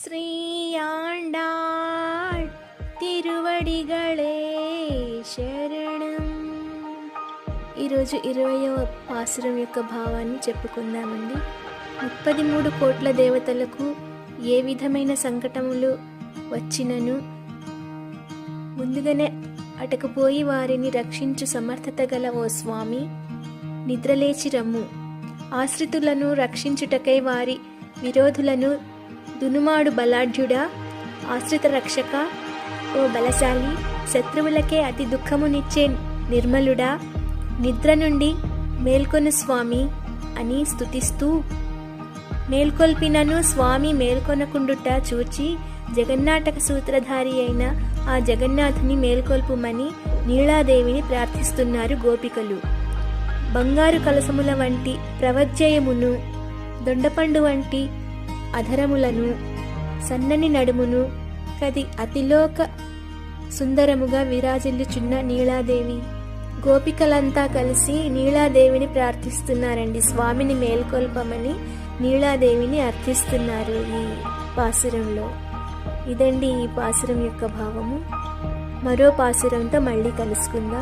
శ్రీ ఆండాళ్ తిరువడిగళే శరణం. ఈరోజు 20వ పాసురం యొక్క భావాన్ని చెప్పుకుందామండి. 33 కోట్ల దేవతలకు ఏ విధమైన సంకటములు వచ్చినను ముందుగానే అటకపోయి వారిని రక్షించు సమర్థత గల ఓ స్వామి, నిద్రలేచి రమ్ము. ఆశ్రితులను రక్షించుటకై వారి విరోధులను దునుమాడు బలాఢ్యుడా, ఆశ్రిత రక్షక, ఓ బలశాలి, శత్రువులకే అతి దుఃఖమునిచ్చే నిర్మలుడా, నిద్ర నుండి మేల్కొను స్వామి అని స్తుతిస్తూ, మేల్కొల్పినను స్వామి మేల్కొనకుండుట చూచి జగన్నాటక సూత్రధారి అయిన ఆ జగన్నాథుని మేల్కొల్పుమని నీళాదేవిని ప్రార్థిస్తున్నారు గోపికలు. బంగారు కలసముల వంటి ప్రవజ్జయమును, దొండపండు వంటి అధరములను, సన్నని నడుమును కది అతిలోక సుందరముగా విరాజిల్లుచున్న నీళాదేవి. గోపికలంతా కలిసి నీళాదేవిని ప్రార్థిస్తున్నారండి. స్వామిని మేల్కొల్పమని నీళాదేవిని అర్థిస్తున్నారు ఈ పాసురంలో. ఇదండి ఈ పాసురం యొక్క భావము. మరో పాసురంతో మళ్ళీ కలుసుకుందాం.